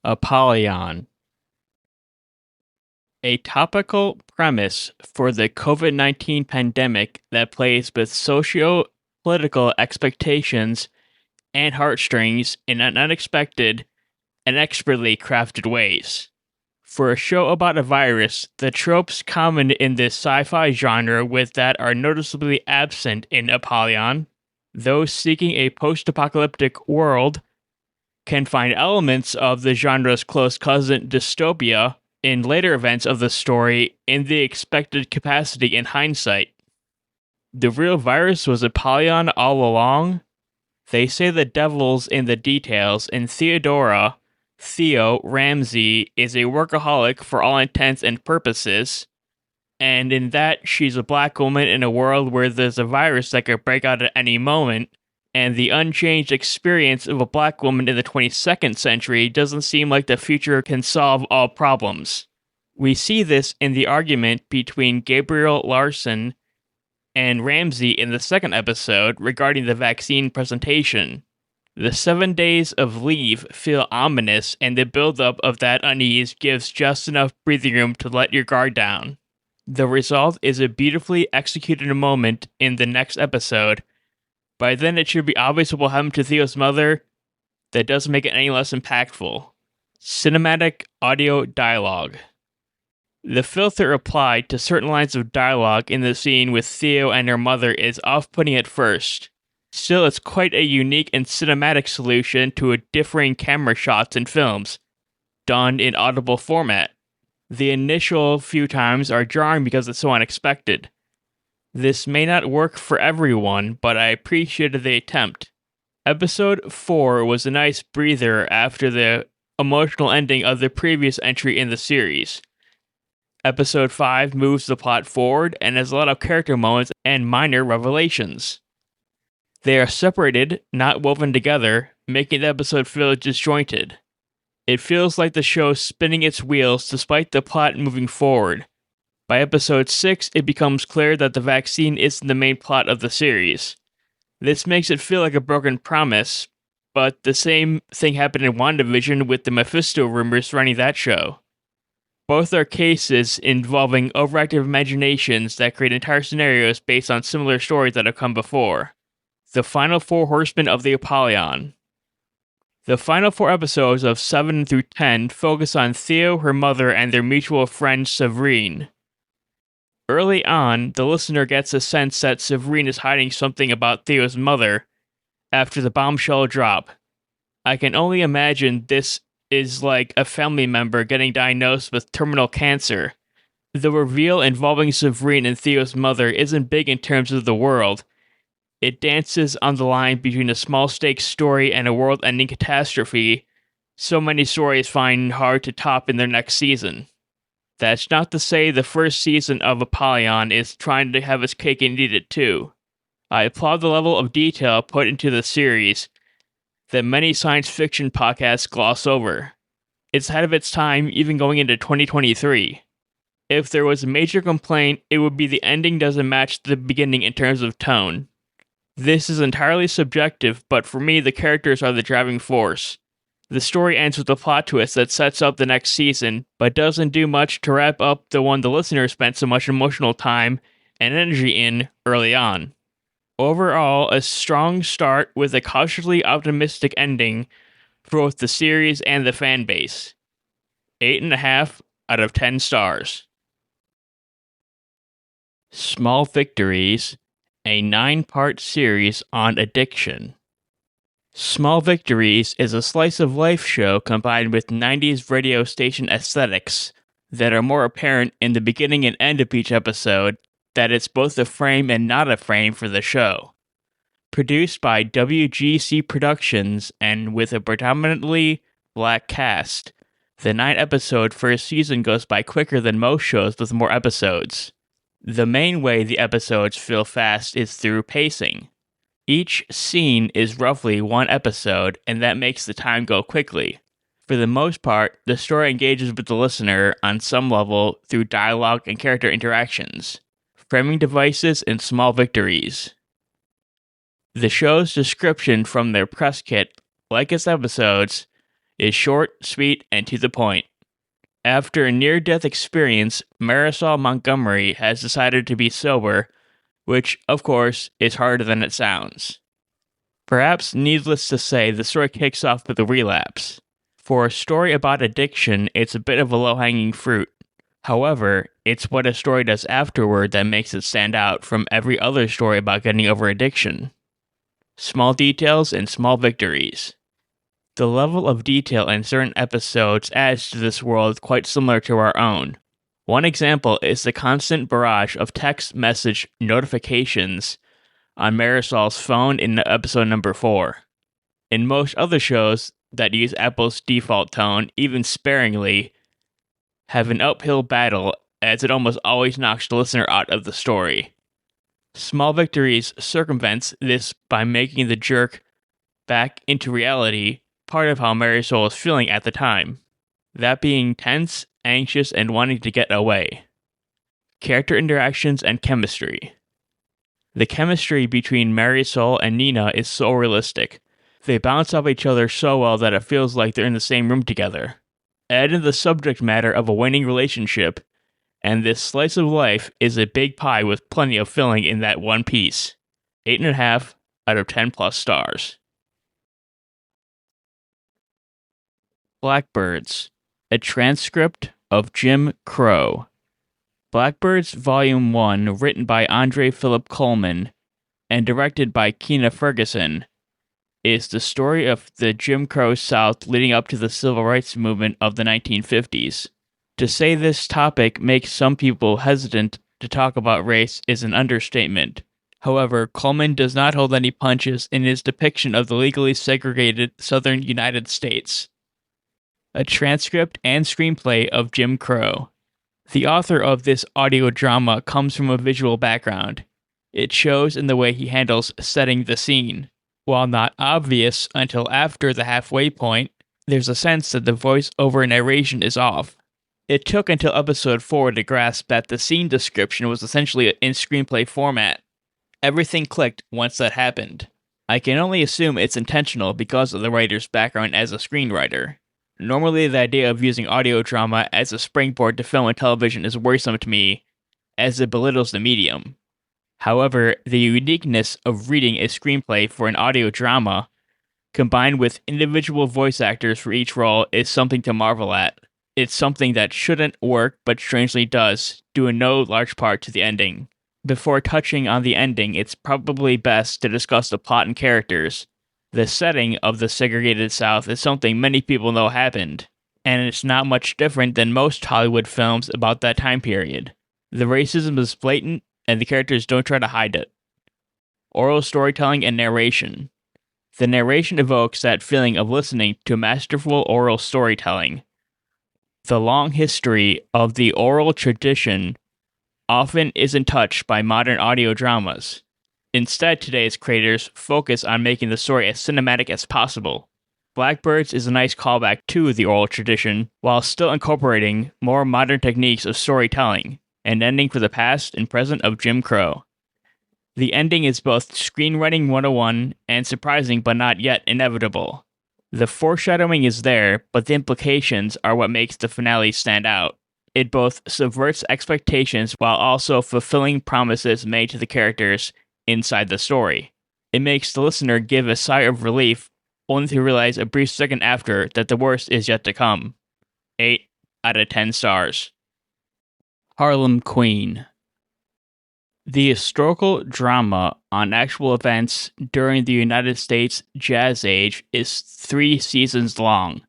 Apollyon. A topical premise for the COVID-19 pandemic that plays with socio-political expectations and heartstrings in an unexpected and expertly crafted ways. For a show about a virus, the tropes common in this sci-fi genre with that are noticeably absent in Apollyon. Those seeking a post-apocalyptic world can find elements of the genre's close cousin dystopia in later events of the story in the expected capacity in hindsight. The real virus was Apollyon all along? They say the devil's in the details, and Theo Ramsey, is a workaholic for all intents and purposes, and in that she's a black woman in a world where there's a virus that could break out at any moment, and the unchanged experience of a black woman in the 22nd century doesn't seem like the future can solve all problems. We see this in the argument between Gabriel Larson and Ramsey in the second episode regarding the vaccine presentation. The 7 days of leave feel ominous, and the buildup of that unease gives just enough breathing room to let your guard down. The result is a beautifully executed moment in the next episode. By then it should be obvious what will happen to Theo's mother. That doesn't make it any less impactful. Cinematic audio dialogue. The filter applied to certain lines of dialogue in the scene with Theo and her mother is off-putting at first. Still, it's quite a unique and cinematic solution to a differing camera shots in films, done in audible format. The initial few times are jarring because it's so unexpected. This may not work for everyone, but I appreciated the attempt. Episode 4 was a nice breather after the emotional ending of the previous entry in the series. Episode 5 moves the plot forward and has a lot of character moments and minor revelations. They are separated, not woven together, making the episode feel disjointed. It feels like the show's spinning its wheels despite the plot moving forward. By episode 6, it becomes clear that the vaccine isn't the main plot of the series. This makes it feel like a broken promise, but the same thing happened in WandaVision with the Mephisto rumors running that show. Both are cases involving overactive imaginations that create entire scenarios based on similar stories that have come before. The final 4 horsemen of the Apollyon. The final 4 episodes of 7 through 10 focus on Theo, her mother, and their mutual friend Severine. Early on, the listener gets a sense that Severine is hiding something about Theo's mother after the bombshell drop. I can only imagine this is like a family member getting diagnosed with terminal cancer. The reveal involving Severine and Theo's mother isn't big in terms of the world. It dances on the line between a small-stakes story and a world-ending catastrophe so many stories find hard to top in their next season. That's not to say the first season of Apollyon is trying to have its cake and eat it too. I applaud the level of detail put into the series that many science fiction podcasts gloss over. It's ahead of its time, even going into 2023. If there was a major complaint, it would be the ending doesn't match the beginning in terms of tone. This is entirely subjective, but for me, the characters are the driving force. The story ends with a plot twist that sets up the next season, but doesn't do much to wrap up the one the listener spent so much emotional time and energy in early on. Overall, a strong start with a cautiously optimistic ending for both the series and the fanbase. 8.5 out of 10 stars. Small Victories, a 9-part series on addiction. Small Victories is a slice-of-life show combined with 90s radio station aesthetics that are more apparent in the beginning and end of each episode that it's both a frame and not a frame for the show. Produced by WGC Productions and with a predominantly black cast, the 9-episode first season goes by quicker than most shows with more episodes. The main way the episodes feel fast is through pacing. Each scene is roughly 1 episode, and that makes the time go quickly. For the most part, the story engages with the listener on some level through dialogue and character interactions, framing devices, and small victories. The show's description from their press kit, like its episodes, is short, sweet, and to the point. After a near-death experience, Marisol Montgomery has decided to be sober, which, of course, is harder than it sounds. Perhaps needless to say, the story kicks off with a relapse. For a story about addiction, it's a bit of a low-hanging fruit. However, it's what a story does afterward that makes it stand out from every other story about getting over addiction. Small details and small victories. The level of detail in certain episodes adds to this world quite similar to our own. One example is the constant barrage of text message notifications on Marisol's phone in episode number 4. In most other shows that use Apple's default tone, even sparingly, have an uphill battle as it almost always knocks the listener out of the story. Small Victories circumvents this by making the jerk back into reality part of how Marisol is feeling at the time, that being tense, anxious, and wanting to get away. Character interactions and chemistry. The chemistry between Marisol and Nina is so realistic. They bounce off each other so well that it feels like they're in the same room together. Add in the subject matter of a winning relationship, and this slice of life is a big pie with plenty of filling in that one piece. 8.5 out of 10 plus stars. Blackbirds, a transcript of Jim Crow. Blackbirds Volume 1, written by Andre Philip Coleman and directed by Keena Ferguson, is the story of the Jim Crow South leading up to the civil rights movement of the 1950s. To say this topic makes some people hesitant to talk about race is an understatement. However, Coleman does not hold any punches in his depiction of the legally segregated southern United States. A transcript and screenplay of Jim Crow. The author of this audio drama comes from a visual background. It shows in the way he handles setting the scene. While not obvious until after the halfway point, there's a sense that the voice-over narration is off. It took until episode 4 to grasp that the scene description was essentially in screenplay format. Everything clicked once that happened. I can only assume it's intentional because of the writer's background as a screenwriter. Normally, the idea of using audio drama as a springboard to film and television is worrisome to me, as it belittles the medium. However, the uniqueness of reading a screenplay for an audio drama, combined with individual voice actors for each role, is something to marvel at. It's something that shouldn't work, but strangely does, due in no large part to the ending. Before touching on the ending, it's probably best to discuss the plot and characters. The setting of the segregated South is something many people know happened, and it's not much different than most Hollywood films about that time period. The racism is blatant, and the characters don't try to hide it. Oral storytelling and narration. The narration evokes that feeling of listening to masterful oral storytelling. The long history of the oral tradition often isn't touched by modern audio dramas. Instead, today's creators focus on making the story as cinematic as possible. Blackbirds is a nice callback to the oral tradition, while still incorporating more modern techniques of storytelling, and ending for the past and present of Jim Crow. The ending is both screenwriting 101 and surprising but not yet inevitable. The foreshadowing is there, but the implications are what makes the finale stand out. It both subverts expectations while also fulfilling promises made to the characters inside the story. It makes the listener give a sigh of relief, only to realize a brief second after that the worst is yet to come. 8 out of 10 stars. Harlem Queen. The historical drama on actual events during the United States Jazz Age is 3 seasons long.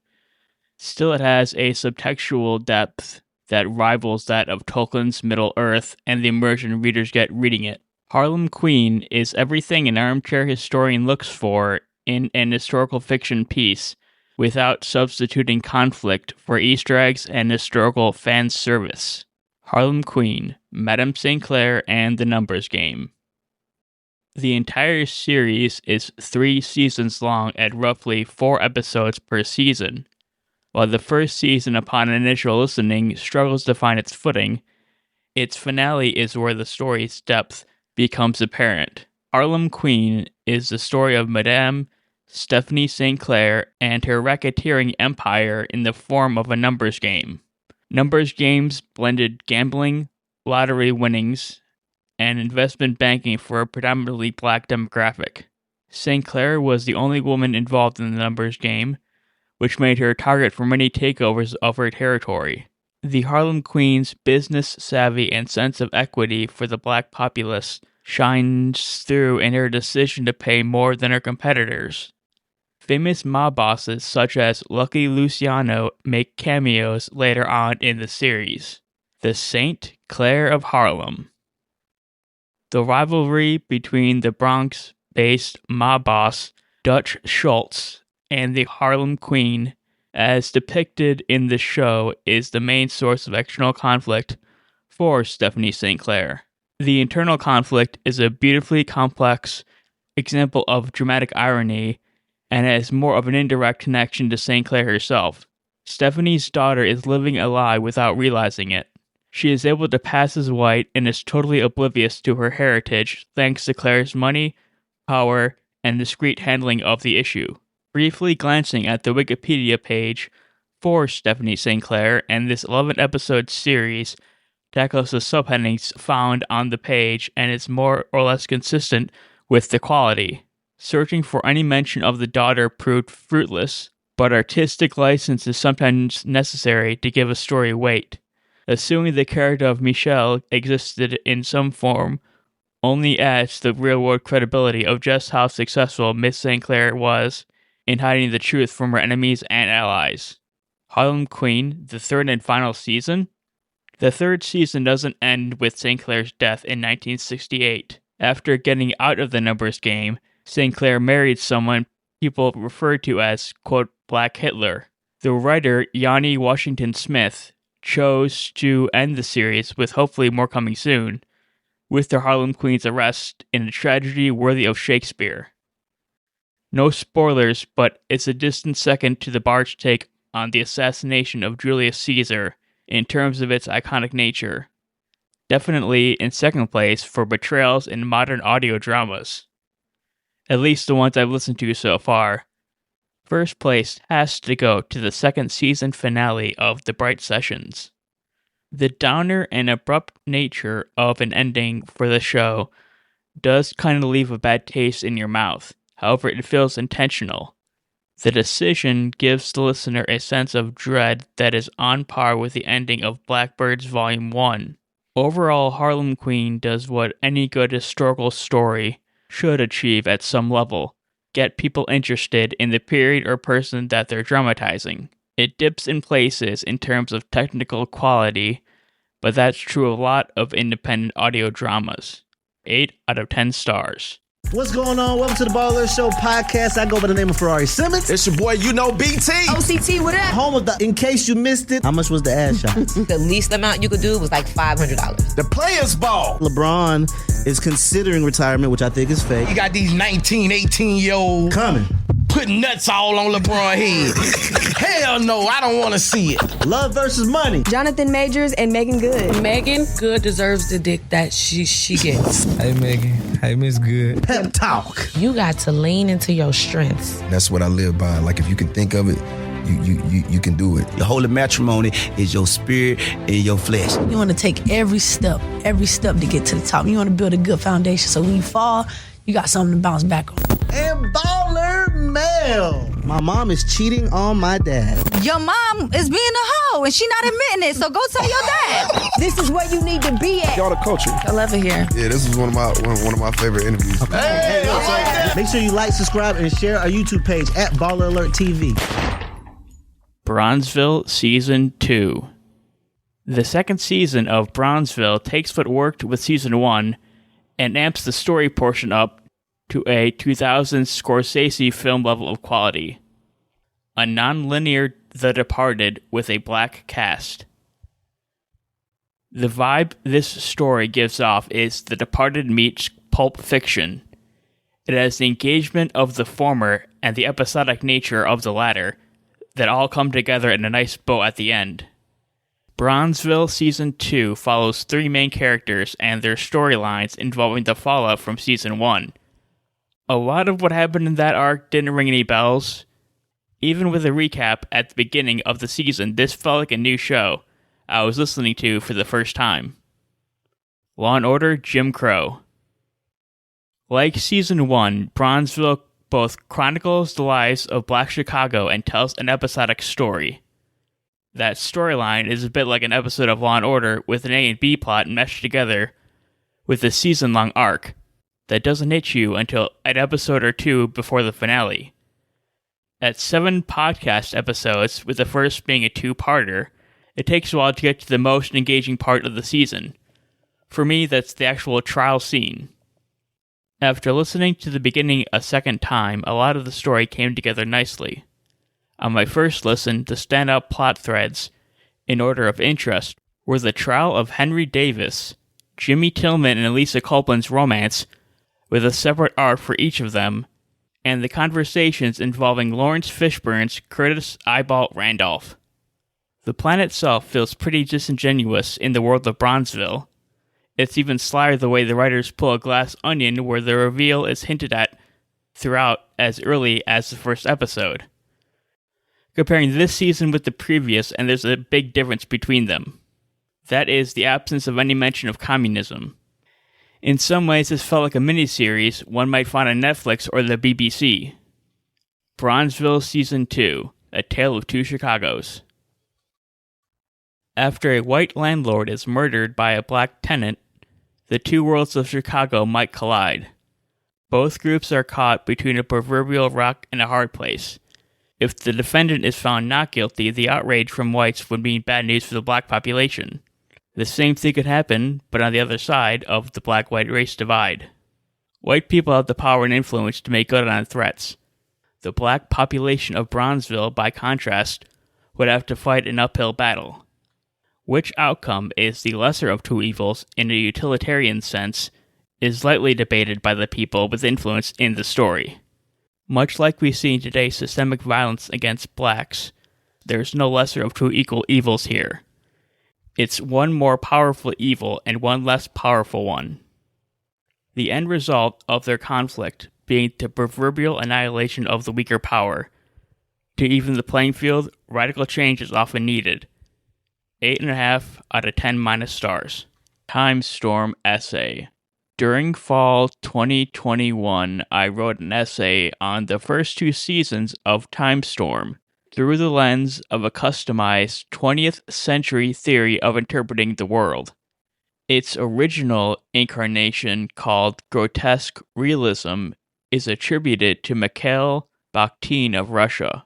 Still, it has a subtextual depth that rivals that of Tolkien's Middle-earth and the immersion readers get reading it. Harlem Queen is everything an armchair historian looks for in an historical fiction piece, without substituting conflict for Easter eggs and historical fan service. Harlem Queen, Madame St. Clair, and The Numbers Game. The entire series is 3 seasons long at roughly 4 episodes per season. While the first season, upon initial listening, struggles to find its footing, its finale is where the story's depth becomes apparent. Harlem Queen is the story of Madame Stephanie St. Clair, and her racketeering empire in the form of a numbers game. Numbers games blended gambling, lottery winnings, and investment banking for a predominantly black demographic. St. Clair was the only woman involved in the numbers game, which made her a target for many takeovers of her territory. The Harlem Queen's business savvy and sense of equity for the black populace shines through in her decision to pay more than her competitors. Famous mob bosses such as Lucky Luciano make cameos later on in the series. The St. Clair of Harlem. The rivalry between the Bronx-based mob boss Dutch Schultz and the Harlem Queen, as depicted in the show, is the main source of external conflict for Stephanie St. Clair. The internal conflict is a beautifully complex example of dramatic irony and has more of an indirect connection to St. Clair herself. Stephanie's daughter is living a lie without realizing it. She is able to pass as white and is totally oblivious to her heritage thanks to Claire's money, power, and discreet handling of the issue. Briefly glancing at the Wikipedia page for Stephanie St. Clair, and this 11-episode series tackles the subheadings found on the page and is more or less consistent with the quality. Searching for any mention of the daughter proved fruitless, but artistic license is sometimes necessary to give a story weight. Assuming the character of Michelle existed in some form only adds to the real-world credibility of just how successful Miss St. Clair was in hiding the truth from her enemies and allies. Harlem Queen, the third and final season? The third season doesn't end with St. Clair's death in 1968. After getting out of the numbers game, St. Clair married someone people refer to as, quote, Black Hitler. The writer, Yanni Washington Smith, chose to end the series, with hopefully more coming soon, with the Harlem Queen's arrest in a tragedy worthy of Shakespeare. No spoilers, but it's a distant second to the Bard's take on the assassination of Julius Caesar in terms of its iconic nature. Definitely in second place for betrayals in modern audio dramas. At least the ones I've listened to so far. First place has to go to the second season finale of The Bright Sessions. The downer and abrupt nature of an ending for the show does kind of leave a bad taste in your mouth. However, it feels intentional. The decision gives the listener a sense of dread that is on par with the ending of Blackbird's Volume 1. Overall, Harlem Queen does what any good historical story should achieve at some level: get people interested in the period or person that they're dramatizing. It dips in places in terms of technical quality, but that's true of a lot of independent audio dramas. 8 out of 10 stars. What's going on? Welcome to the Baller Show podcast. I go by the name of Ferrari Simmons. It's your boy, you know, BT. OCT, what up? Home of the, in case you missed it, how much was the ass shot? The least amount you could do was like $500. The Players Ball. LeBron is considering retirement, which I think is fake. You got these 19, 18-year-olds Coming. putting nuts all on LeBron's head. Hell no, I don't want to see it. Love versus money. Jonathan Majors and Megan Good. Megan Good deserves the dick that she gets. Hey, Megan. Hey, Miss Good. Pep talk. You got to lean into your strengths. That's what I live by. Like, if you can think of it, you can do it. The holy matrimony is your spirit and your flesh. You want to take every step to get to the top. You want to build a good foundation so when you fall, you got something to bounce back on. And Baller Mail. My mom is cheating on my dad. Your mom is being a hoe and she not admitting it, so go tell your dad. This is where you need to be at. Y'all the culture. I love it here. Yeah, this was one of my favorite interviews. Make sure you like, subscribe, and share our YouTube page at Baller Alert TV. Bronzeville Season 2. The second season of Bronzeville takes what worked with Season 1 and amps the story portion up to a 2000 Scorsese film level of quality. A non-linear The Departed with a black cast. The vibe this story gives off is The Departed meets Pulp Fiction. It has the engagement of the former and the episodic nature of the latter that all come together in a nice bow at the end. Bronzeville Season 2 follows 3 main characters and their storylines involving the fallout from Season 1. A lot of what happened in that arc didn't ring any bells. Even with a recap at the beginning of the season, this felt like a new show I was listening to for the first time. Law & Order: Jim Crow. Like Season 1, Bronzeville both chronicles the lives of Black Chicago and tells an episodic story. That storyline is a bit like an episode of Law & Order with an A and B plot meshed together with a season-long arc that doesn't hit you until an episode or two before the finale. At 7 podcast episodes, with the first being a two-parter, it takes a while to get to the most engaging part of the season. For me, that's the actual trial scene. After listening to the beginning a second time, a lot of the story came together nicely. On my first listen, the standout plot threads, in order of interest, were the trial of Henry Davis, Jimmy Tillman and Elisa Copeland's romance, with a separate arc for each of them, and the conversations involving Lawrence Fishburne's Curtis Eyeball Randolph. The plan itself feels pretty disingenuous in the world of Bronzeville. It's even slyer the way the writers pull a glass onion where the reveal is hinted at throughout as early as the first episode. Comparing this season with the previous, and there's a big difference between them. That is the absence of any mention of communism. In some ways, this felt like a miniseries one might find on Netflix or the BBC. Bronzeville Season 2, A Tale of Two Chicagos. After a white landlord is murdered by a black tenant, the two worlds of Chicago might collide. Both groups are caught between a proverbial rock and a hard place. If the defendant is found not guilty, the outrage from whites would mean bad news for the black population. The same thing could happen, but on the other side of the black-white race divide. White people have the power and influence to make good on threats. The black population of Bronzeville, by contrast, would have to fight an uphill battle. Which outcome is the lesser of two evils in a utilitarian sense is lightly debated by the people with influence in the story. Much like we see in today's systemic violence against blacks, there's no lesser of two equal evils here. It's one more powerful evil and one less powerful one. The end result of their conflict being the proverbial annihilation of the weaker power. To even the playing field, radical change is often needed. 8.5 out of 10 minus stars. Time Storm essay. During fall 2021, I wrote an essay on the first two seasons of Time Storm through the lens of a customized 20th century theory of interpreting the world. Its original incarnation, called grotesque realism, is attributed to Mikhail Bakhtin of Russia.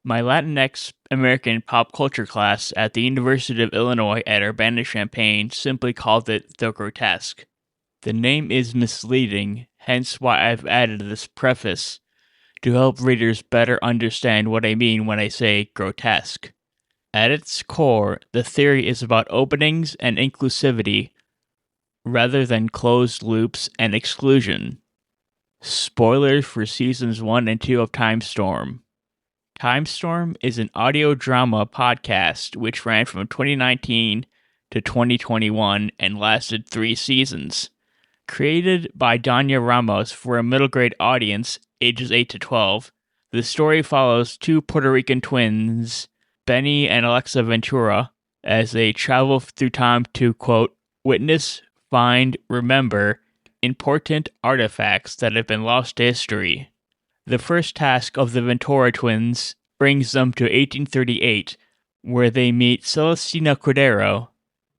My Latinx American pop culture class at the University of Illinois at Urbana-Champaign simply called it the grotesque. The name is misleading, hence why I've added this preface to help readers better understand what I mean when I say grotesque. At its core, the theory is about openings and inclusivity rather than closed loops and exclusion. Spoilers for seasons 1 and 2 of Time Storm. Time Storm is an audio drama podcast which ran from 2019 to 2021 and lasted 3 seasons. Created by Danya Ramos for a middle grade audience, ages 8 to 12, the story follows two Puerto Rican twins, Benny and Alexa Ventura, as they travel through time to, quote, witness, find, remember important artifacts that have been lost to history. The first task of the Ventura twins brings them to 1838, where they meet Celestina Cordero,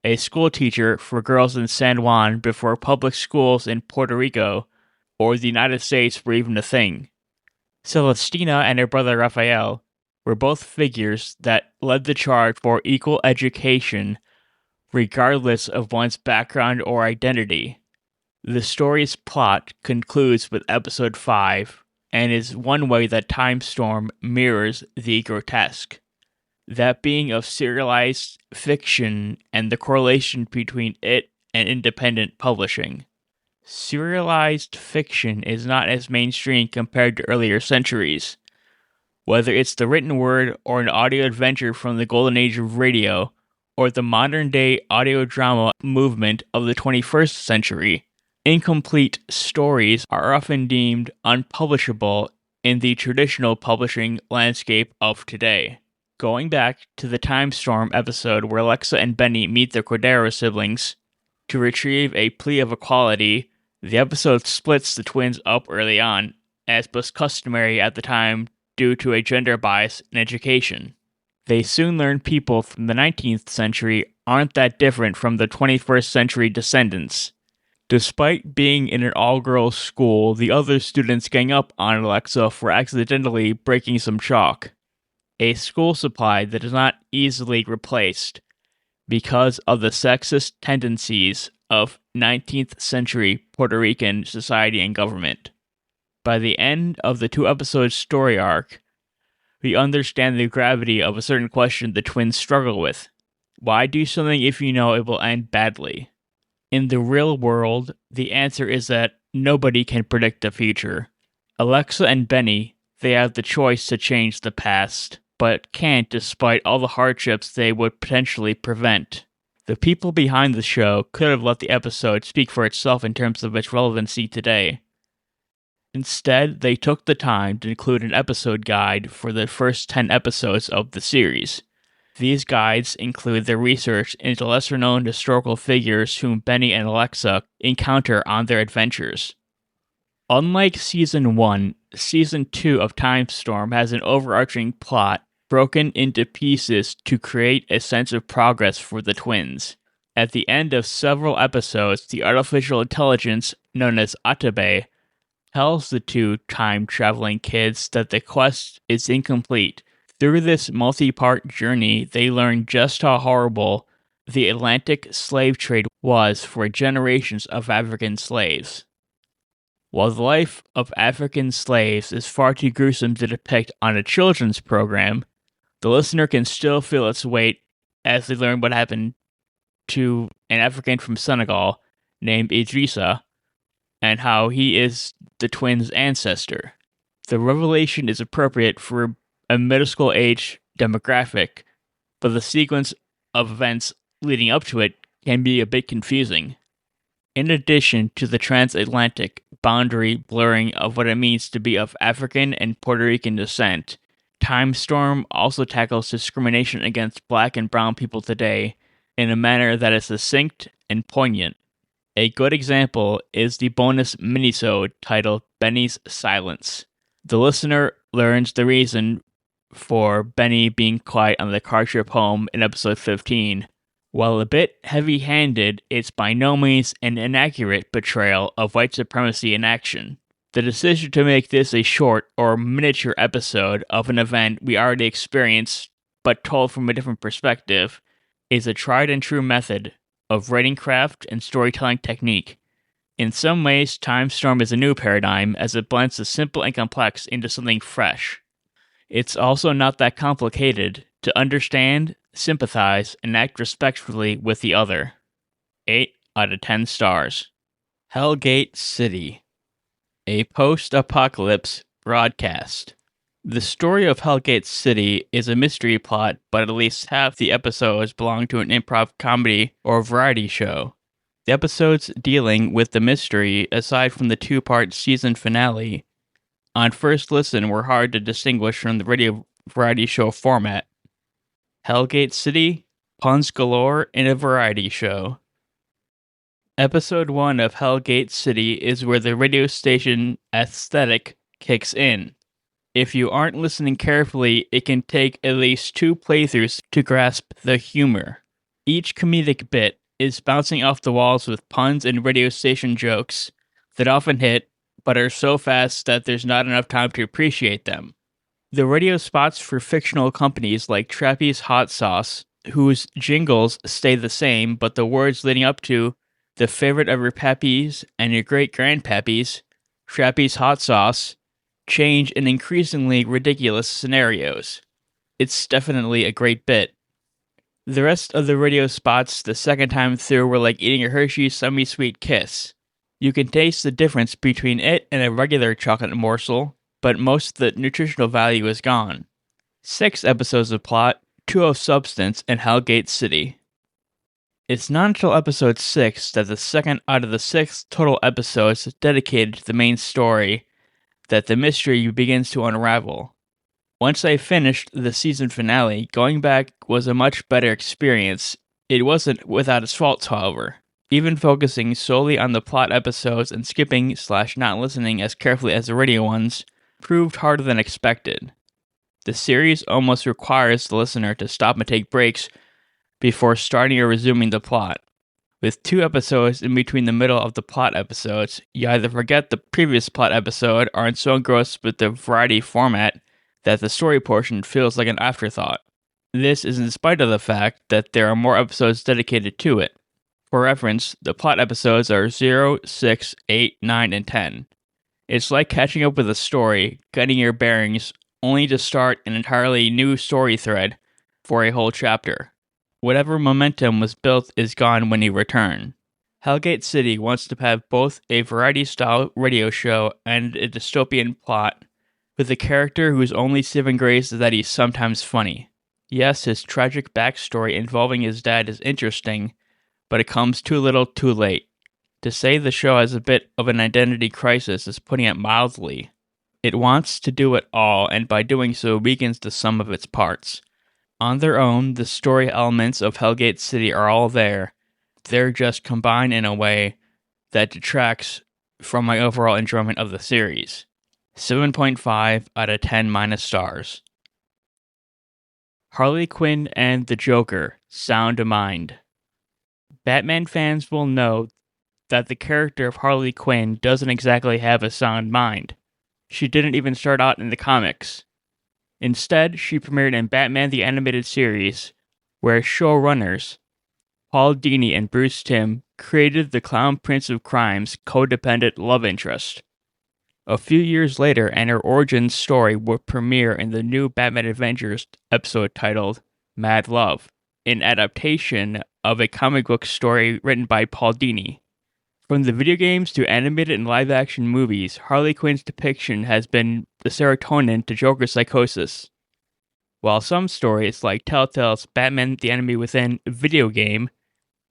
a school teacher for girls in San Juan before public schools in Puerto Rico or the United States were even a thing. Celestina and her brother Rafael were both figures that led the charge for equal education regardless of one's background or identity. The story's plot concludes with episode 5 and is one way that Time Storm mirrors the grotesque. That being of serialized fiction and the correlation between it and independent publishing. Serialized fiction is not as mainstream compared to earlier centuries. Whether it's the written word or an audio adventure from the golden age of radio, or the modern-day audio drama movement of the 21st century, Incomplete stories are often deemed unpublishable in the traditional publishing landscape of today. Going back to the Time Storm episode where Alexa and Benny meet their Cordero siblings to retrieve a plea of equality, the episode splits the twins up early on, as was customary at the time due to a gender bias in education. They soon learn people from the 19th century aren't that different from the 21st century descendants. Despite being in an all-girls school, the other students gang up on Alexa for accidentally breaking some chalk, a school supply that is not easily replaced because of the sexist tendencies of 19th century Puerto Rican society and government. By the end of the 2-episode story arc, we understand the gravity of a certain question the twins struggle with. Why do something if you know it will end badly? In the real world, the answer is that nobody can predict the future. Alexa and Benny, they have the choice to change the past, but can't despite all the hardships they would potentially prevent. The people behind the show could have let the episode speak for itself in terms of its relevancy today. Instead, they took the time to include an episode guide for the first 10 episodes of the series. These guides include their research into lesser-known historical figures whom Benny and Alexa encounter on their adventures. Unlike Season 1, Season 2 of Time Storm has an overarching plot broken into pieces to create a sense of progress for the twins. At the end of several episodes, the artificial intelligence known as Atabe tells the two time-traveling kids that the quest is incomplete. Through this multi-part journey, they learn just how horrible the Atlantic slave trade was for generations of African slaves. While the life of African slaves is far too gruesome to depict on a children's program, the listener can still feel its weight as they learn what happened to an African from Senegal named Idrissa, and how he is the twins' ancestor. The revelation is appropriate for a middle school age demographic, but the sequence of events leading up to it can be a bit confusing. In addition to the transatlantic boundary blurring of what it means to be of African and Puerto Rican descent, Time Storm also tackles discrimination against Black and brown people today in a manner that is succinct and poignant. A good example is the bonus minisode titled Benny's Silence. The listener learns the reason for Benny being quiet on the car trip home in episode 15. While a bit heavy-handed, it's by no means an inaccurate portrayal of white supremacy in action. The decision to make this a short or miniature episode of an event we already experienced, but told from a different perspective, is a tried and true method of writing craft and storytelling technique. In some ways, Time Storm is a new paradigm as it blends the simple and complex into something fresh. It's also not that complicated to understand, sympathize, and act respectfully with the other. 8 out of 10 stars. Hellgate City, a post-apocalypse broadcast. The story of Hellgate City is a mystery plot, but at least half the episodes belong to an improv comedy or variety show. The episodes dealing with the mystery, aside from the 2-part season finale, on first listen were hard to distinguish from the radio variety show format. Hellgate City, puns galore in a variety show. Episode 1 of Hellgate City is where the radio station aesthetic kicks in. If you aren't listening carefully, it can take at least 2 playthroughs to grasp the humor. Each comedic bit is bouncing off the walls with puns and radio station jokes that often hit, but are so fast that there's not enough time to appreciate them. The radio spots for fictional companies like Trappy's Hot Sauce, whose jingles stay the same, but the words leading up to the favorite of your pappies and your great-grandpappies, Trappy's Hot Sauce, change in increasingly ridiculous scenarios. It's definitely a great bit. The rest of the radio spots the second time through were like eating a Hershey's semi-sweet kiss. You can taste the difference between it and a regular chocolate morsel, but most of the nutritional value is gone. 6 episodes of plot, 2 of substance, in Hellgate City. It's not until episode 6 that the second out of the 6 total episodes dedicated to the main story that the mystery begins to unravel. Once I finished the season finale, going back was a much better experience. It wasn't without its faults, however. Even focusing solely on the plot episodes and skipping/not listening as carefully as the radio ones proved harder than expected. The series almost requires the listener to stop and take breaks before starting or resuming the plot. With 2 episodes in between the middle of the plot episodes, you either forget the previous plot episode or are so engrossed with the variety format that the story portion feels like an afterthought. This is in spite of the fact that there are more episodes dedicated to it. For reference, the plot episodes are 0, 6, 8, 9, and 10. It's like catching up with a story, getting your bearings, only to start an entirely new story thread for a whole chapter. Whatever momentum was built is gone when you return. Hellgate City wants to have both a variety-style radio show and a dystopian plot, with a character whose only saving grace is that he's sometimes funny. Yes, his tragic backstory involving his dad is interesting, but it comes too little too late. To say the show has a bit of an identity crisis is putting it mildly. It wants to do it all, and by doing so weakens the sum of its parts. On their own, the story elements of Hellgate City are all there. They're just combined in a way that detracts from my overall enjoyment of the series. 7.5 out of 10 minus stars. Harley Quinn and the Joker, Sound Mind. Batman fans will know that the character of Harley Quinn doesn't exactly have a sound mind. She didn't even start out in the comics. Instead, she premiered in Batman the Animated Series, where showrunners Paul Dini and Bruce Timm created the Clown Prince of Crime's codependent love interest. A few years later, and her origin story would premiere in the new Batman Adventures episode titled Mad Love, an adaptation of a comic book story written by Paul Dini. From the video games to animated and live-action movies, Harley Quinn's depiction has been the serotonin to Joker's psychosis. While some stories, like Telltale's Batman the Enemy Within video game,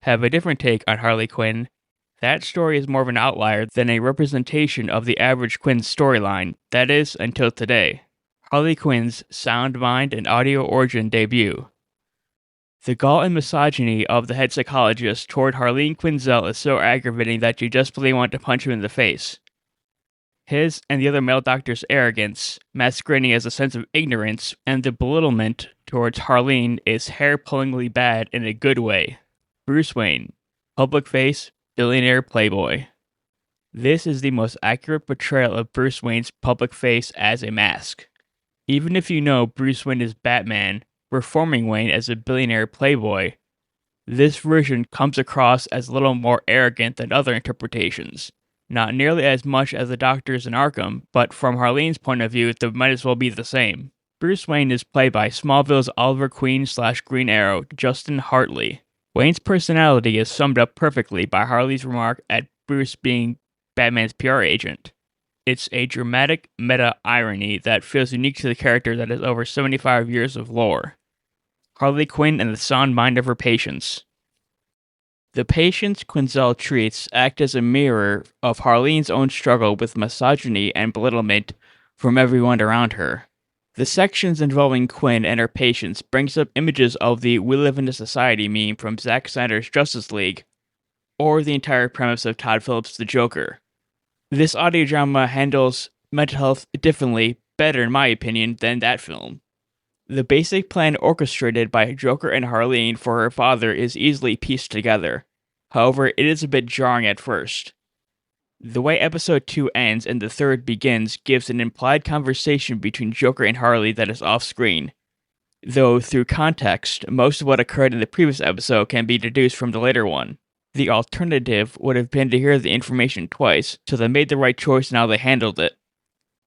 have a different take on Harley Quinn, that story is more of an outlier than a representation of the average Quinn storyline, that is, until today. Harley Quinn's sound mind and audio origin debut. The gall and misogyny of the head psychologist toward Harleen Quinzel is so aggravating that you just really want to punch him in the face. His and the other male doctor's arrogance, masquerading as a sense of ignorance, and the belittlement towards Harleen is hair-pullingly bad in a good way. Bruce Wayne, public face, billionaire playboy. This is the most accurate portrayal of Bruce Wayne's public face as a mask. Even if you know Bruce Wayne is Batman, performing Wayne as a billionaire playboy, this version comes across as a little more arrogant than other interpretations. Not nearly as much as the Doctor's in Arkham, but from Harleen's point of view, they might as well be the same. Bruce Wayne is played by Smallville's Oliver Queen/Green Arrow, Justin Hartley. Wayne's personality is summed up perfectly by Harley's remark at Bruce being Batman's PR agent. It's a dramatic meta-irony that feels unique to the character that has over 75 years of lore. Harley Quinn and the sound mind of her patients. The patients Quinzel treats act as a mirror of Harleen's own struggle with misogyny and belittlement from everyone around her. The sections involving Quinn and her patients brings up images of the "We Live in a Society" meme from Zack Snyder's Justice League, or the entire premise of Todd Phillips' The Joker. This audio drama handles mental health differently, better in my opinion, than that film. The basic plan orchestrated by Joker and Harleen for her father is easily pieced together. However, it is a bit jarring at first. The way episode 2 ends and the third begins gives an implied conversation between Joker and Harley that is off-screen. Though, through context, most of what occurred in the previous episode can be deduced from the later one. The alternative would have been to hear the information twice, so they made the right choice in how they handled it.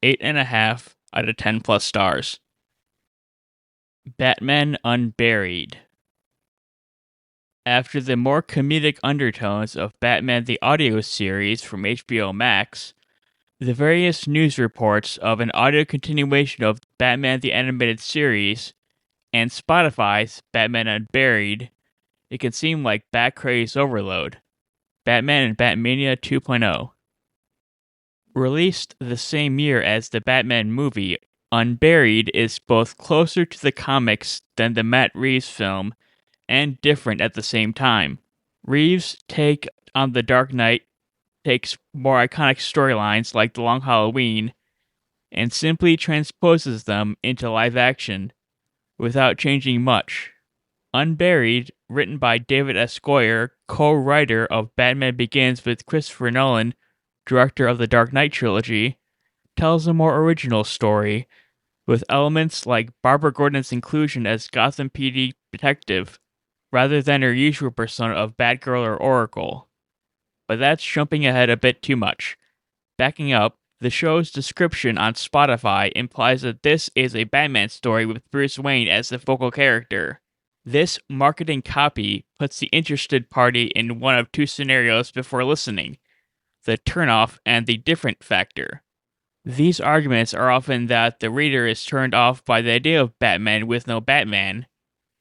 8.5 out of 10 plus stars. Batman Unburied. After the more comedic undertones of Batman the Audio series from HBO Max, the various news reports of an audio continuation of Batman the Animated Series, and Spotify's Batman Unburied it can seem like Bat-craze overload. Batman and Batmania 2.0. Released the same year as the Batman movie, Unburied is both closer to the comics than the Matt Reeves film, and different at the same time. Reeves' take on The Dark Knight takes more iconic storylines like The Long Halloween and simply transposes them into live action without changing much. Unburied, written by David S. Goyer, co-writer of Batman Begins with Christopher Nolan, director of the Dark Knight trilogy, tells a more original story, with elements like Barbara Gordon's inclusion as Gotham PD detective, rather than her usual persona of Batgirl or Oracle. But that's jumping ahead a bit too much. Backing up, the show's description on Spotify implies that this is a Batman story with Bruce Wayne as the focal character. This marketing copy puts the interested party in one of two scenarios before listening: the turnoff and the different factor. These arguments are often that the reader is turned off by the idea of Batman with no Batman,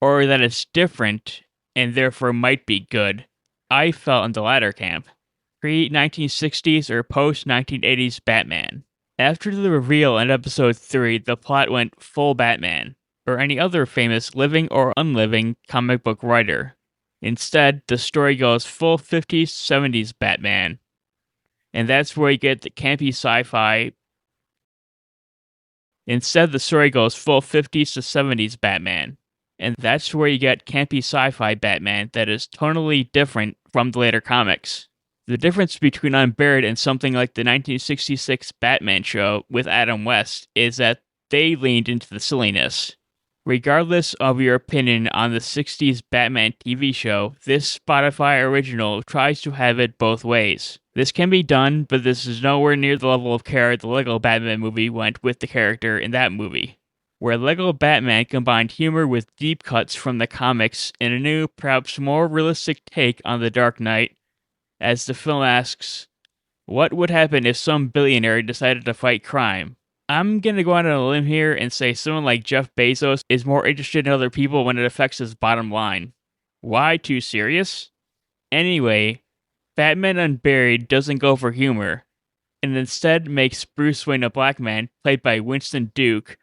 or that it's different and therefore might be good. I fell in the latter camp. Pre-1960s or post-1980s Batman. After the reveal in episode 3, the plot went full Batman, or any other famous living or unliving comic book writer. Instead, the story goes full 50s, 70s Batman. And that's where you get the campy sci-fi. Instead, the story goes full 50s to 70s Batman. And that's where you get campy sci-fi Batman that is tonally different from the later comics. The difference between Unburied and something like the 1966 Batman show with Adam West is that they leaned into the silliness. Regardless of your opinion on the 60s Batman TV show, this Spotify original tries to have it both ways. This can be done, but this is nowhere near the level of care the Lego Batman movie went with the character in that movie, where Lego Batman combined humor with deep cuts from the comics in a new, perhaps more realistic take on The Dark Knight, as the film asks, what would happen if some billionaire decided to fight crime? I'm gonna go out on a limb here and say someone like Jeff Bezos is more interested in other people when it affects his bottom line. Why too serious? Anyway, Batman Unburied doesn't go for humor, and instead makes Bruce Wayne a black man played by Winston Duke,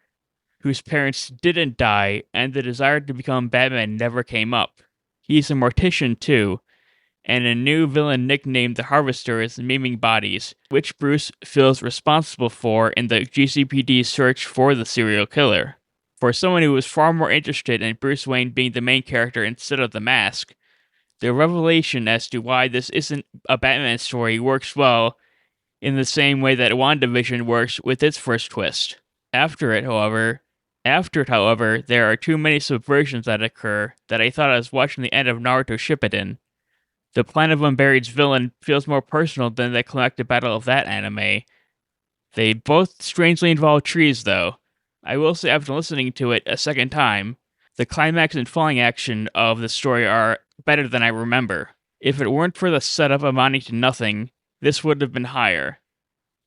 whose parents didn't die and the desire to become Batman never came up. He's a mortician too, and a new villain nicknamed the Harvester is memeing bodies, which Bruce feels responsible for in the GCPD's search for the serial killer. For someone who was far more interested in Bruce Wayne being the main character instead of the Mask, the revelation as to why this isn't a Batman story works well in the same way that WandaVision works with its first twist. After it, however, there are too many subversions that occur that I thought I was watching the end of Naruto Shippuden. The plan of Unburied's villain feels more personal than the collective battle of that anime. They both strangely involve trees, though. I will say after listening to it a second time, the climax and falling action of the story are better than I remember. If it weren't for the setup amounting to nothing, this would have been higher.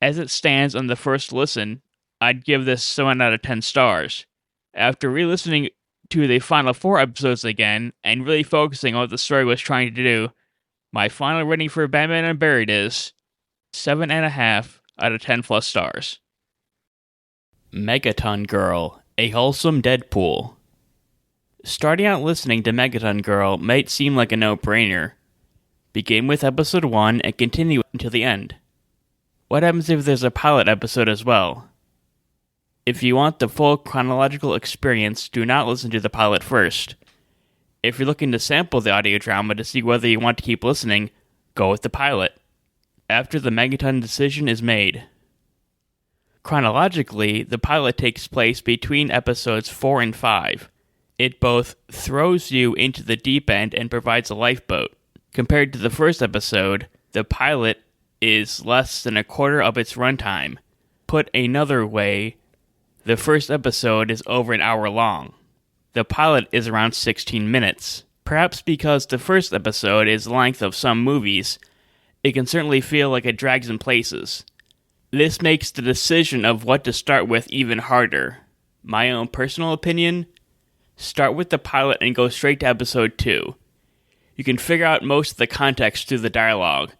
As it stands on the first listen, I'd give this 7 out of 10 stars. After re-listening to the final 4 episodes again, and really focusing on what the story was trying to do, my final rating for Batman Unburied is 7.5 out of 10 plus stars. Megaton Girl, a wholesome Deadpool. Starting out listening to Megaton Girl might seem like a no-brainer. Begin with episode 1 and continue until the end. What happens if there's a pilot episode as well? If you want the full chronological experience, do not listen to the pilot first. If you're looking to sample the audio drama to see whether you want to keep listening, go with the pilot. After the Megaton decision is made. Chronologically, the pilot takes place between episodes 4 and 5. It both throws you into the deep end and provides a lifeboat. Compared to the first episode, the pilot is less than a quarter of its runtime. Put another way, the first episode is over an hour long. The pilot is around 16 minutes. Perhaps because the first episode is the length of some movies, it can certainly feel like it drags in places. This makes the decision of what to start with even harder. My own personal opinion? Start with the pilot and go straight to episode 2. You can figure out most of the context through the dialogue.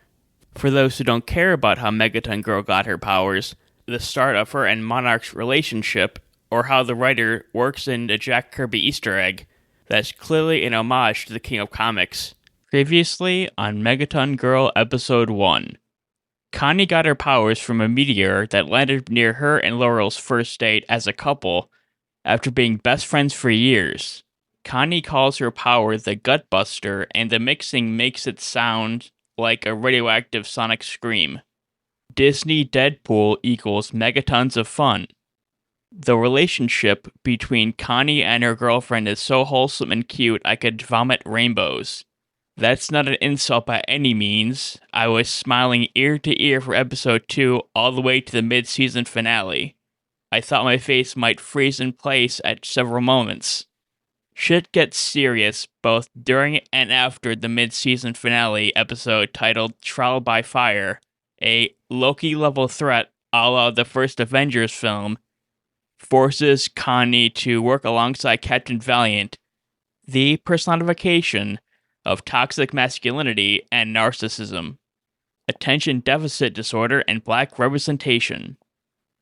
For those who don't care about how Megaton Girl got her powers, the start of her and Monarch's relationship, or how the writer works in a Jack Kirby Easter egg, that's clearly an homage to the King of Comics. Previously on Megaton Girl Episode 1. Connie got her powers from a meteor that landed near her and Laurel's first date as a couple after being best friends for years. Connie calls her power the Gutbuster, and the mixing makes it sound like a radioactive sonic scream. Disney Deadpool equals megatons of fun. The relationship between Connie and her girlfriend is so wholesome and cute I could vomit rainbows. That's not an insult by any means. I was smiling ear to ear for episode 2 all the way to the mid-season finale. I thought my face might freeze in place at several moments. Shit gets serious both during and after the mid-season finale episode titled Trial by Fire, a Loki-level threat a la the first Avengers film, forces Connie to work alongside Captain Valiant, the personification of toxic masculinity and narcissism, attention deficit disorder, and black representation.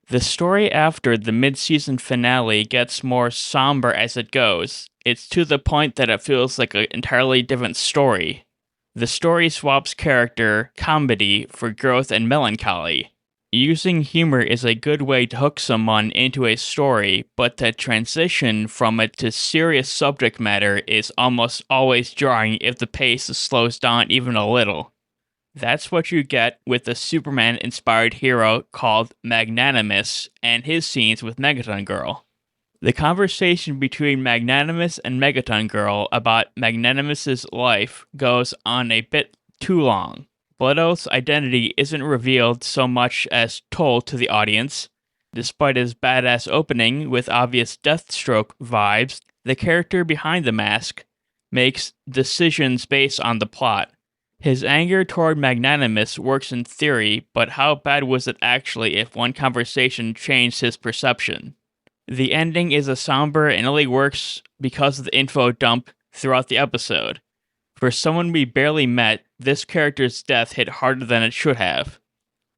The story after the mid-season finale gets more somber as it goes. It's to the point that it feels like an entirely different story. The story swaps character, comedy, for growth and melancholy. Using humor is a good way to hook someone into a story, but the transition from it to serious subject matter is almost always jarring if the pace slows down even a little. That's what you get with the Superman-inspired hero called Magnanimous and his scenes with Megaton Girl. The conversation between Magnanimous and Megaton Girl about Magnanimous's life goes on a bit too long. Bloodo's identity isn't revealed so much as told to the audience. Despite his badass opening with obvious Deathstroke vibes, the character behind the mask makes decisions based on the plot. His anger toward Magnanimous works in theory, but how bad was it actually if one conversation changed his perception? The ending is a somber and only works because of the info dump throughout the episode. For someone we barely met, this character's death hit harder than it should have.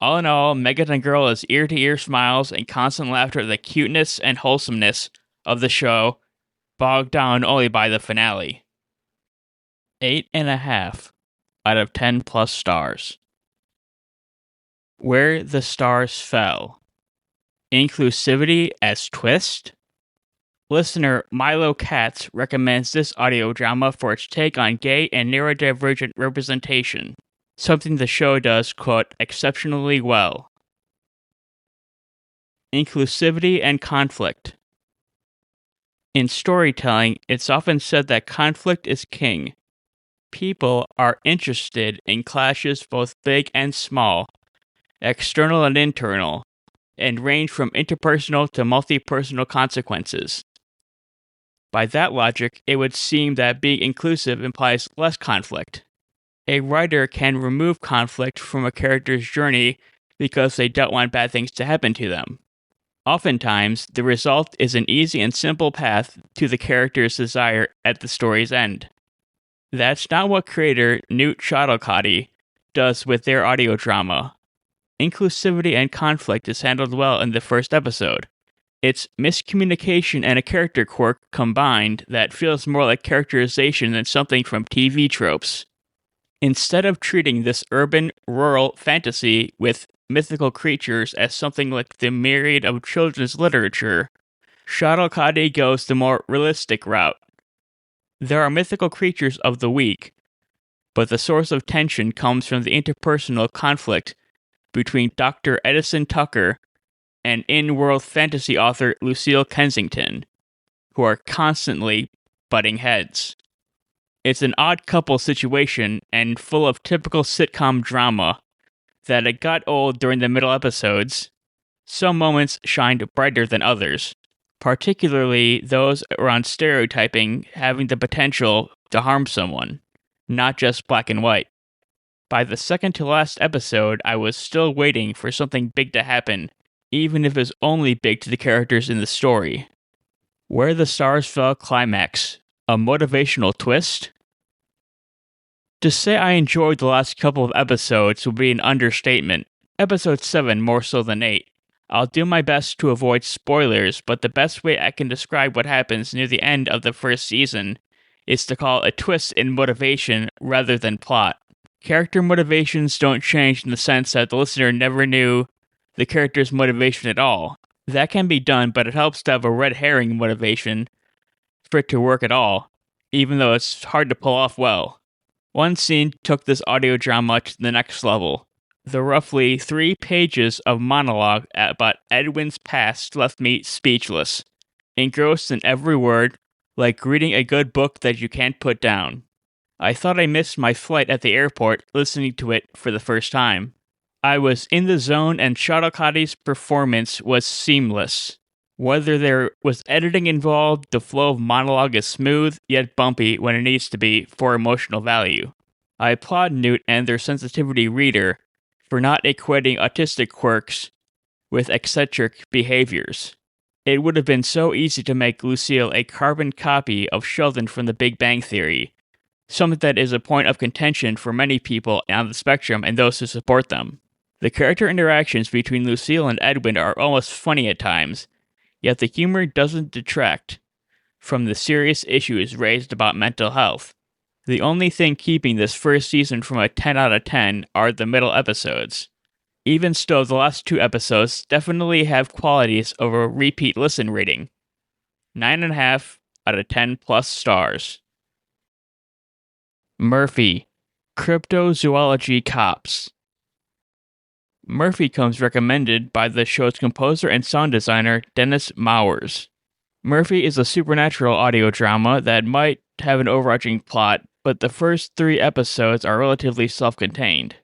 All in all, Megaton Girl is ear-to-ear smiles and constant laughter at the cuteness and wholesomeness of the show, bogged down only by the finale. 8.5 out of 10 plus stars. Where the Stars Fell. Inclusivity as twist? Listener Milo Katz recommends this audio drama for its take on gay and neurodivergent representation, something the show does, quote, exceptionally well. Inclusivity and conflict. In storytelling, it's often said that conflict is king. People are interested in clashes both big and small, external and internal, and range from interpersonal to multi-personal consequences. By that logic, it would seem that being inclusive implies less conflict. A writer can remove conflict from a character's journey because they don't want bad things to happen to them. Oftentimes, the result is an easy and simple path to the character's desire at the story's end. That's not what creator Newt Shuttlecotty does with their audio drama. Inclusivity and conflict is handled well in the first episode. It's miscommunication and a character quirk combined that feels more like characterization than something from TV tropes. Instead of treating this urban, rural fantasy with mythical creatures as something like the myriad of children's literature, Shuttlecotty goes the more realistic route. There are mythical creatures of the week, but the source of tension comes from the interpersonal conflict between Dr. Edison Tucker and in-world fantasy author Lucille Kensington, who are constantly butting heads. It's an odd couple situation and full of typical sitcom drama that it got old during the middle episodes. Some moments shined brighter than others, particularly those around stereotyping having the potential to harm someone, not just black and white. By the second to last episode, I was still waiting for something big to happen, even if it was only big to the characters in the story. Where the Stars Fell climax, a motivational twist? To say I enjoyed the last couple of episodes would be an understatement. Episode 7 more so than 8. I'll do my best to avoid spoilers, but the best way I can describe what happens near the end of the first season is to call a twist in motivation rather than plot. Character motivations don't change in the sense that the listener never knew the character's motivation at all. That can be done, but it helps to have a red herring motivation for it to work at all, even though it's hard to pull off well. One scene took this audio drama to the next level. The roughly 3 pages of monologue about Edwin's past left me speechless, engrossed in every word, like reading a good book that you can't put down. I thought I missed my flight at the airport listening to it for the first time. I was in the zone and Shadokati's performance was seamless. Whether there was editing involved, the flow of monologue is smooth, yet bumpy when it needs to be for emotional value. I applaud Newt and their sensitivity reader for not equating autistic quirks with eccentric behaviors. It would have been so easy to make Lucille a carbon copy of Sheldon from The Big Bang Theory, something that is a point of contention for many people on the spectrum and those who support them. The character interactions between Lucille and Edwin are almost funny at times, yet the humor doesn't detract from the serious issues raised about mental health. The only thing keeping this first season from a 10 out of 10 are the middle episodes. Even still, the last 2 episodes definitely have qualities of a repeat listen rating. 9.5 out of 10 plus stars. Murphy, Cryptozoology Cops. Murphy comes recommended by the show's composer and sound designer Dennis Mowers. Murphy is a supernatural audio drama that might have an overarching plot, but the first 3 episodes are relatively self-contained.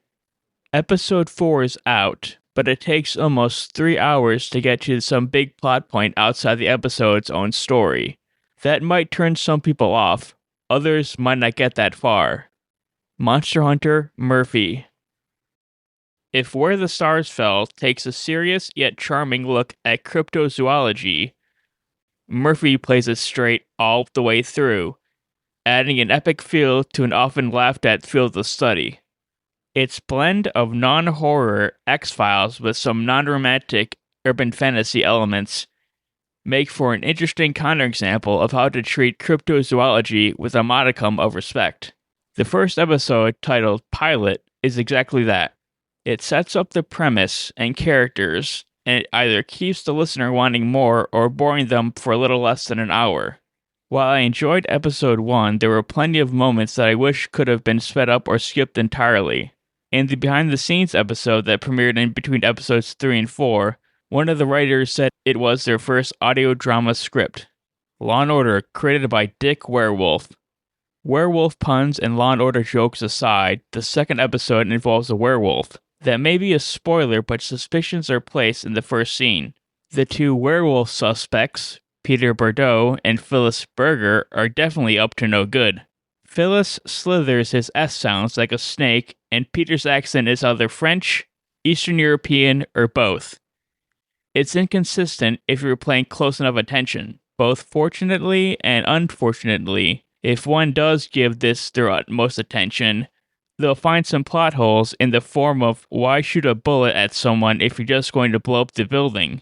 Episode 4 is out, but it takes almost 3 hours to get to some big plot point outside the episode's own story. That might turn some people off, others might not get that far. Monster Hunter Murphy. If Where the Stars Fell takes a serious yet charming look at cryptozoology, Murphy plays it straight all the way through, adding an epic feel to an often laughed at field of study. Its blend of non-horror X-Files with some non-romantic urban fantasy elements make for an interesting counterexample of how to treat cryptozoology with a modicum of respect. The first episode, titled Pilot, is exactly that. It sets up the premise and characters, and it either keeps the listener wanting more or boring them for a little less than an hour. While I enjoyed episode 1, there were plenty of moments that I wish could have been sped up or skipped entirely. In the behind-the-scenes episode that premiered in between episodes 3 and 4, one of the writers said it was their first audio drama script. Law & Order, created by Dick Werewolf. Werewolf puns and Law & Order jokes aside, the second episode involves a werewolf. That may be a spoiler, but suspicions are placed in the first scene. The 2 werewolf suspects, Peter Bordeaux and Phyllis Berger, are definitely up to no good. Phyllis slithers his S sounds like a snake, and Peter's accent is either French, Eastern European, or both. It's inconsistent if you're paying close enough attention. Both fortunately and unfortunately, if one does give this their utmost attention, they'll find some plot holes in the form of why shoot a bullet at someone if you're just going to blow up the building.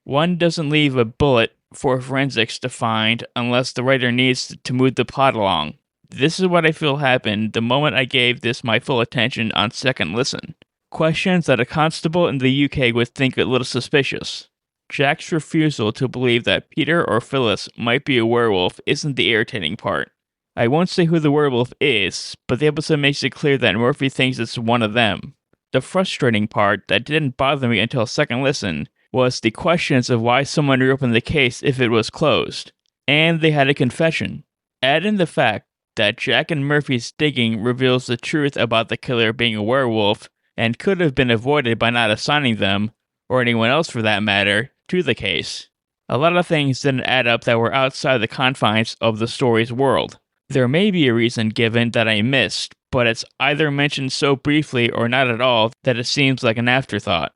One doesn't leave a bullet for forensics to find unless the writer needs to move the plot along. This is what I feel happened the moment I gave this my full attention on second listen. Questions that a constable in the UK would think a little suspicious. Jack's refusal to believe that Peter or Phyllis might be a werewolf isn't the irritating part. I won't say who the werewolf is, but the episode makes it clear that Murphy thinks it's one of them. The frustrating part that didn't bother me until second listen was the questions of why someone reopened the case if it was closed. And they had a confession. Add in the fact that Jack and Murphy's digging reveals the truth about the killer being a werewolf and could have been avoided by not assigning them, or anyone else for that matter, to the case. A lot of things didn't add up that were outside the confines of the story's world. There may be a reason given that I missed, but it's either mentioned so briefly or not at all that it seems like an afterthought.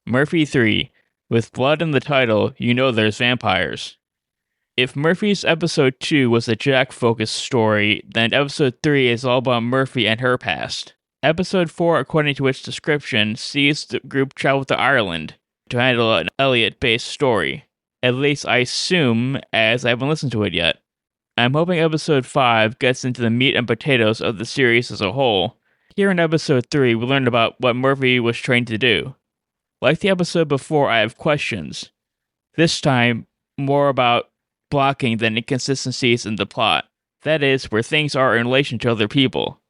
Murphy 3. With blood in the title, you know there's vampires. If Murphy's episode 2 was a Jack-focused story, then episode 3 is all about Murphy and her past. Episode 4, according to its description, sees the group travel to Ireland to handle an Elliot-based story. At least I assume, as I haven't listened to it yet. I'm hoping episode 5 gets into the meat and potatoes of the series as a whole. Here in episode 3, we learned about what Murphy was trained to do. Like the episode before, I have questions. This time, more about blocking than inconsistencies in the plot. That is, where things are in relation to other people.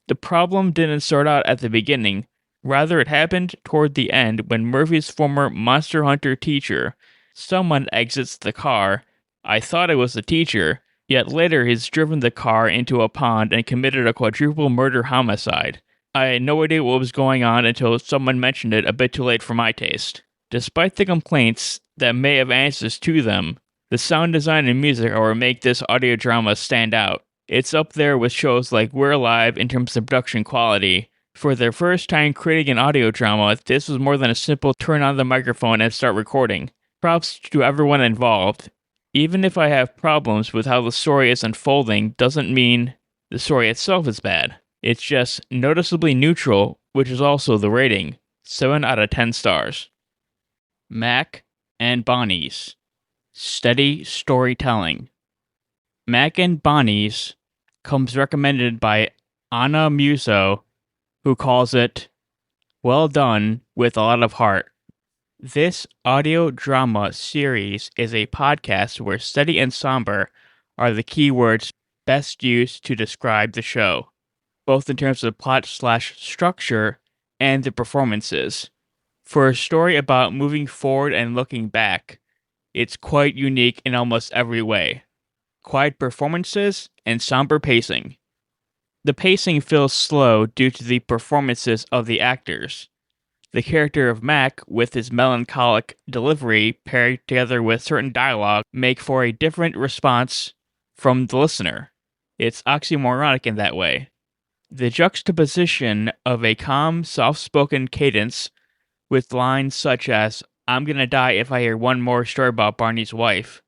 The problem didn't start out at the beginning, rather it happened toward the end when Murphy's former Monster Hunter teacher, someone exits the car. I thought it was the teacher, yet later he's driven the car into a pond and committed a quadruple murder homicide. I had no idea what was going on until someone mentioned it a bit too late for my taste. Despite the complaints that may have answers to them, the sound design and music are what make this audio drama stand out. It's up there with shows like We're Alive in terms of production quality. For their first time creating an audio drama, this was more than a simple turn on the microphone and start recording. Props to everyone involved. Even if I have problems with how the story is unfolding, doesn't mean the story itself is bad. It's just noticeably neutral, which is also the rating. 7 out of 10 stars. Mac and Bonnie's. Steady storytelling. Mac and Bonnie's comes recommended by Anna Muso, who calls it well done with a lot of heart. This audio drama series is a podcast where steady and somber are the key words best used to describe the show, both in terms of plot/structure and the performances. For a story about moving forward and looking back, it's quite unique in almost every way. Quiet performances and somber pacing. The pacing feels slow due to the performances of the actors. The character of Mac, with his melancholic delivery paired together with certain dialogue, make for a different response from the listener. It's oxymoronic in that way. The juxtaposition of a calm, soft-spoken cadence with lines such as, "I'm gonna die if I hear one more story about Barney's wife,"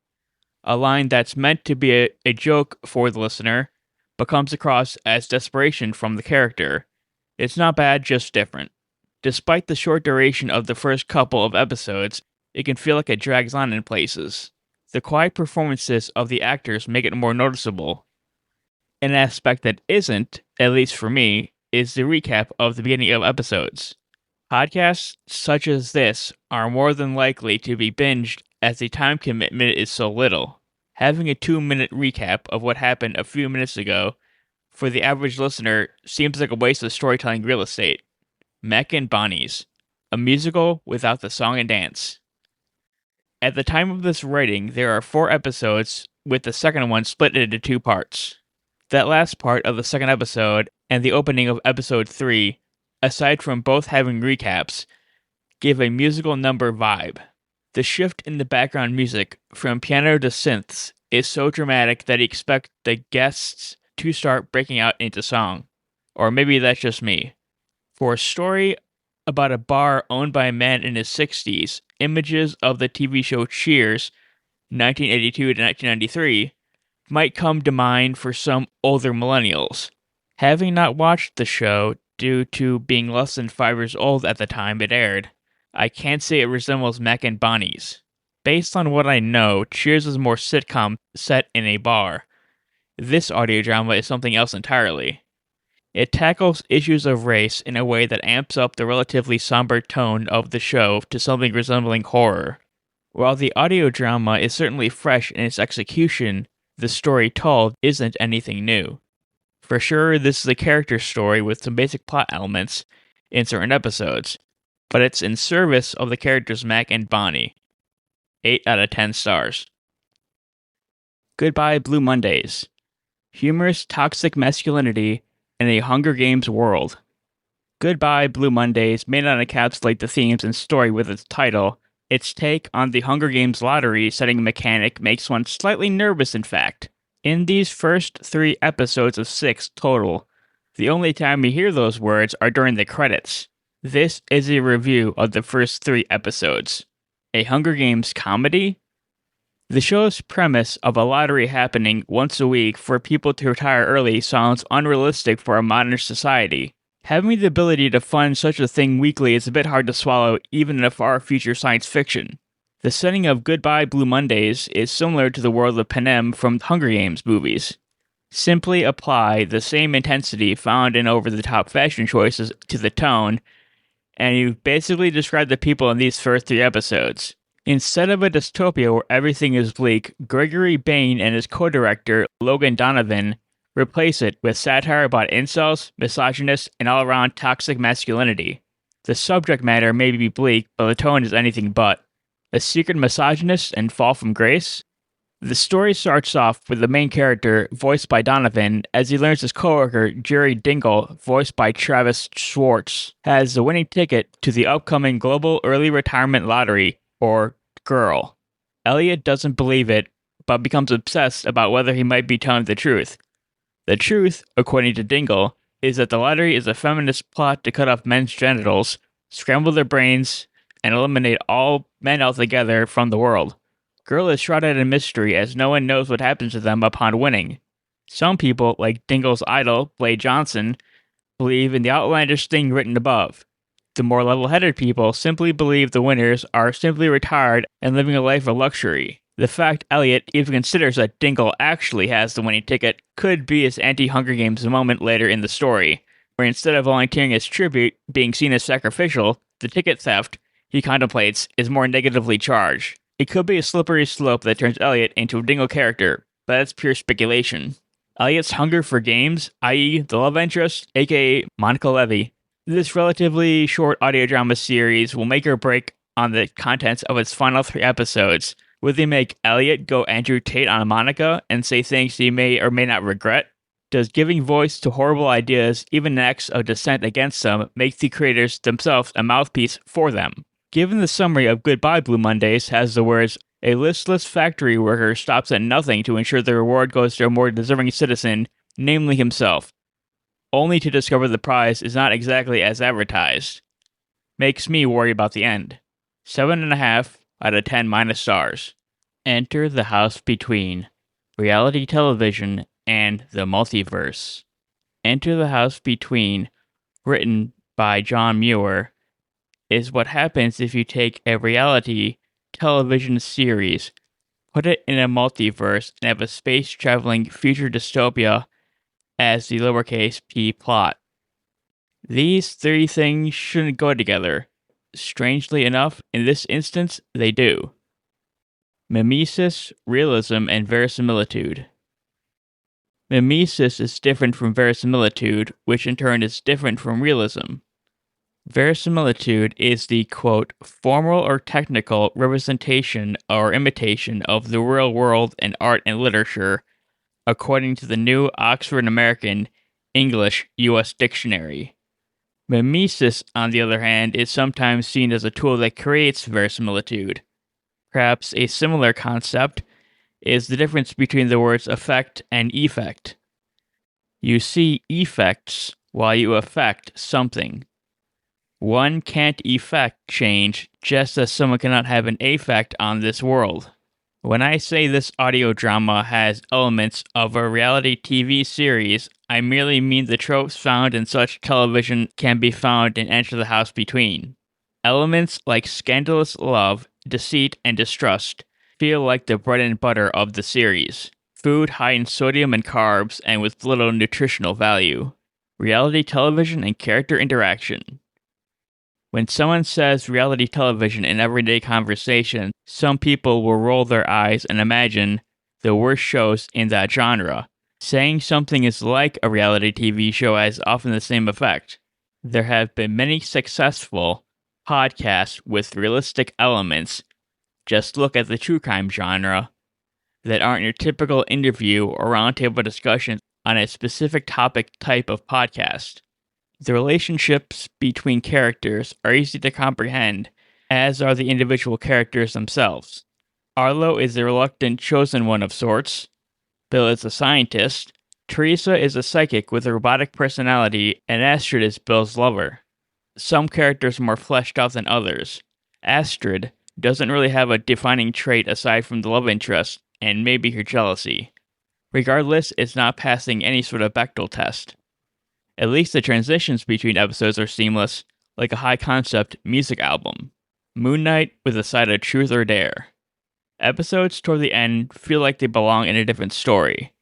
a line that's meant to be a joke for the listener, but comes across as desperation from the character. It's not bad, just different. Despite the short duration of the first couple of episodes, it can feel like it drags on in places. The quiet performances of the actors make it more noticeable. An aspect that isn't, at least for me, is the recap of the beginning of episodes. Podcasts such as this are more than likely to be binged as the time commitment is so little. Having a 2-minute recap of what happened a few minutes ago for the average listener seems like a waste of storytelling real estate. Mac and Bonnie's, a musical without the song and dance. At the time of this writing, there are 4 episodes, with the second one split into 2 parts. That last part of the second episode and the opening of episode 3, aside from both having recaps, give a musical number vibe. The shift in the background music from piano to synths is so dramatic that you expect the guests to start breaking out into song. Or maybe that's just me. For a story about a bar owned by a man in his 60s, images of the TV show Cheers, 1982 to 1993, might come to mind for some older millennials. Having not watched the show due to being less than 5 years old at the time it aired, I can't say it resembles Mac and Bonnie's. Based on what I know, Cheers is more sitcom set in a bar. This audio drama is something else entirely. It tackles issues of race in a way that amps up the relatively somber tone of the show to something resembling horror. While the audio drama is certainly fresh in its execution, the story told isn't anything new. For sure, this is a character story with some basic plot elements in certain episodes, but it's in service of the characters Mac and Bonnie. 8 out of 10 stars. Goodbye Blue Mondays. Humorous toxic masculinity in a Hunger Games world. Goodbye Blue Mondays may not encapsulate the themes and story with its title. Its take on the Hunger Games lottery setting mechanic makes one slightly nervous, in fact. In these first 3 episodes of 6 total, the only time we hear those words are during the credits. This is a review of the first 3 episodes. A Hunger Games comedy? The show's premise of a lottery happening once a week for people to retire early sounds unrealistic for a modern society. Having the ability to fund such a thing weekly is a bit hard to swallow, even in a far future science fiction. The setting of Goodbye Blue Mondays is similar to the world of Panem from Hunger Games movies. Simply apply the same intensity found in over-the-top fashion choices to the tone, and you've basically described the people in these first 3 episodes. Instead of a dystopia where everything is bleak, Gregory Bain and his co-director, Logan Donovan, replace it with satire about incels, misogynists, and all-around toxic masculinity. The subject matter may be bleak, but the tone is anything but. A secret misogynist and fall from grace? The story starts off with the main character, voiced by Donovan, as he learns his coworker, Jerry Dingle, voiced by Travis Schwartz, has the winning ticket to the upcoming Global Early Retirement Lottery, or GIRL. Elliot doesn't believe it, but becomes obsessed about whether he might be telling the truth. The truth, according to Dingle, is that the lottery is a feminist plot to cut off men's genitals, scramble their brains, and eliminate all men altogether from the world. GIRL is shrouded in mystery as no one knows what happens to them upon winning. Some people, like Dingle's idol, Blade Johnson, believe in the outlandish thing written above. The more level-headed people simply believe the winners are simply retired and living a life of luxury. The fact Elliot even considers that Dingle actually has the winning ticket could be his anti-Hunger Games moment later in the story, where instead of volunteering as tribute being seen as sacrificial, the ticket theft he contemplates is more negatively charged. It could be a slippery slope that turns Elliot into a Dingle character, but that's pure speculation. Elliot's hunger for games, i.e. the love interest, aka Monica Levy. This relatively short audio drama series will make or break on the contents of its final 3 episodes. Will they make Elliot go Andrew Tate on Monica and say things he may or may not regret? Does giving voice to horrible ideas, even acts of dissent against them, make the creators themselves a mouthpiece for them? Given the summary of Goodbye Blue Mondays has the words, "A listless factory worker stops at nothing to ensure the reward goes to a more deserving citizen, namely himself, only to discover the prize is not exactly as advertised," makes me worry about the end. 7.5 out of 10 minus stars. Enter the House Between. Reality television and the multiverse. Enter the House Between, written by John Muir, is what happens if you take a reality television series, put it in a multiverse, and have a space-traveling future dystopia as the lowercase p plot. These 3 things shouldn't go together. Strangely enough, in this instance, they do. Mimesis, realism, and verisimilitude. Mimesis is different from verisimilitude, which in turn is different from realism. Verisimilitude is the, quote, formal or technical representation or imitation of the real world in art and literature, according to the New Oxford American English U.S. Dictionary. Mimesis, on the other hand, is sometimes seen as a tool that creates verisimilitude. Perhaps a similar concept is the difference between the words affect and effect. You see effects while you affect something. One can't effect change, just as someone cannot have an affect on this world. When I say this audio drama has elements of a reality TV series, I merely mean the tropes found in such television can be found in Enter the House Between. Elements like scandalous love, deceit, and distrust feel like the bread and butter of the series. Food high in sodium and carbs and with little nutritional value. Reality television and character interaction. When someone says reality television in everyday conversation, some people will roll their eyes and imagine the worst shows in that genre. Saying something is like a reality TV show has often the same effect. There have been many successful podcasts with realistic elements, just look at the true crime genre, that aren't your typical interview or roundtable discussion on a specific topic type of podcast. The relationships between characters are easy to comprehend, as are the individual characters themselves. Arlo is a reluctant chosen one of sorts, Bill is a scientist, Teresa is a psychic with a robotic personality, and Astrid is Bill's lover. Some characters are more fleshed out than others. Astrid, doesn't really have a defining trait aside from the love interest and maybe her jealousy. Regardless, it's not passing any sort of Bechdel test. At least the transitions between episodes are seamless, like a high-concept music album. Moon Knight with a side of truth or dare. Episodes toward the end feel like they belong in a different story.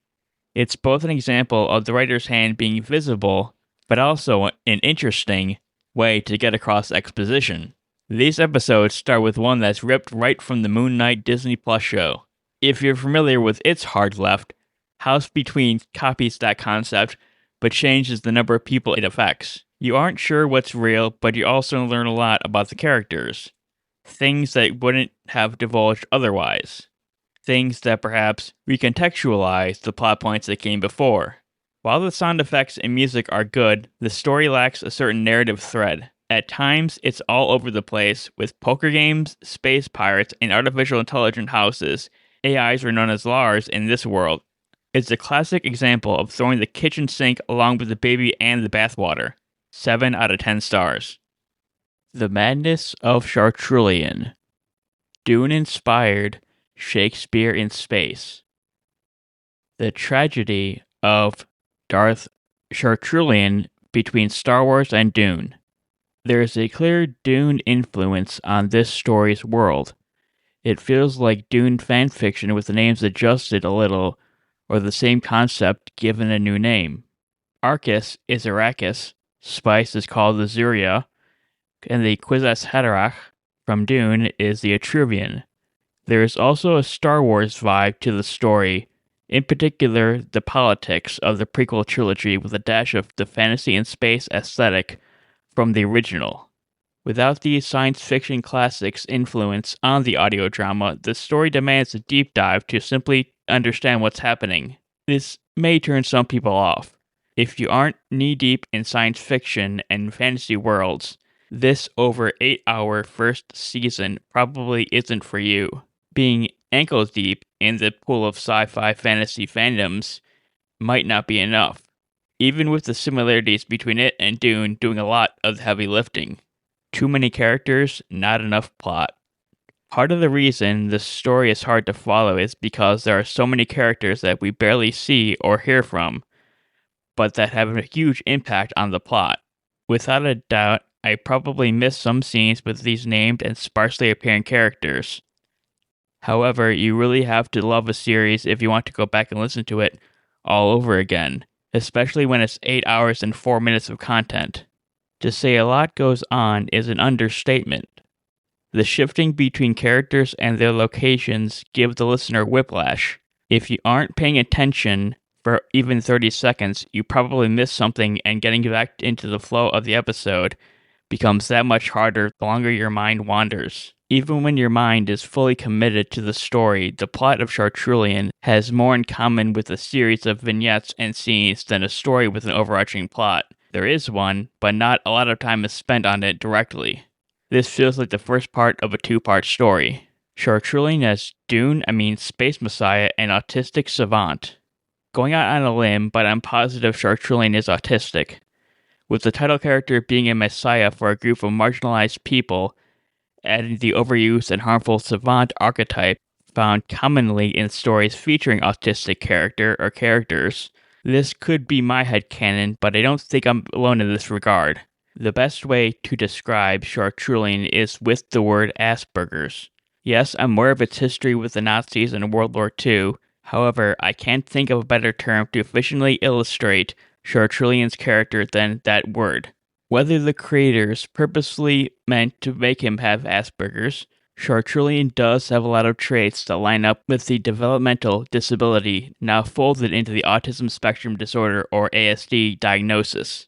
It's both an example of the writer's hand being visible, but also an interesting way to get across exposition. These episodes start with one that's ripped right from the Moon Knight Disney Plus show. If you're familiar with its hard left, House Between copies that concept, but changes the number of people it affects. You aren't sure what's real, but you also learn a lot about the characters. Things that wouldn't have divulged otherwise. Things that perhaps recontextualize the plot points that came before. While the sound effects and music are good, the story lacks a certain narrative thread. At times, it's all over the place, with poker games, space pirates, and artificial intelligent houses. AIs are known as Lars in this world. It's a classic example of throwing the kitchen sink along with the baby and the bathwater. 7 out of 10 stars. The Madness of Chartrulian. Dune-inspired Shakespeare in space. The tragedy of Darth Chartrulian between Star Wars and Dune. There is a clear Dune influence on this story's world. It feels like Dune fanfiction with the names adjusted a little, or the same concept given a new name. Arcus is Arrakis, spice is called the Zuria, and the Kwisatz Haderach from Dune is the Etruvian. There is also a Star Wars vibe to the story, in particular the politics of the prequel trilogy with a dash of the fantasy and space aesthetic from the original. Without the science fiction classics' influence on the audio drama, the story demands a deep dive to simply understand what's happening. This may turn some people off. If you aren't knee-deep in science fiction and fantasy worlds, this over 8-hour first season probably isn't for you. Being ankle-deep in the pool of sci-fi fantasy fandoms might not be enough, even with the similarities between it and Dune doing a lot of the heavy lifting. Too many characters, not enough plot. Part of the reason the story is hard to follow is because there are so many characters that we barely see or hear from, but that have a huge impact on the plot. Without a doubt, I probably missed some scenes with these named and sparsely appearing characters. However, you really have to love a series if you want to go back and listen to it all over again, especially when it's 8 hours and 4 minutes of content. To say a lot goes on is an understatement. The shifting between characters and their locations give the listener whiplash. If you aren't paying attention for even 30 seconds, you probably miss something, and getting back into the flow of the episode becomes that much harder the longer your mind wanders. Even when your mind is fully committed to the story, the plot of Chartrulian has more in common with a series of vignettes and scenes than a story with an overarching plot. There is one, but not a lot of time is spent on it directly. This feels like the first part of a 2-part story. Chartrulian as Space Messiah and Autistic Savant. Going out on a limb, but I'm positive Chartrulian is autistic, with the title character being a messiah for a group of marginalized people, adding the overused and harmful savant archetype found commonly in stories featuring autistic character or characters. This could be my headcanon, but I don't think I'm alone in this regard. The best way to describe Chartrulian is with the word Asperger's. Yes, I'm aware of its history with the Nazis in World War II. However, I can't think of a better term to efficiently illustrate Chartrulian's character than that word. Whether the creators purposely meant to make him have Asperger's, Chartrulian does have a lot of traits that line up with the developmental disability now folded into the autism spectrum disorder or ASD diagnosis.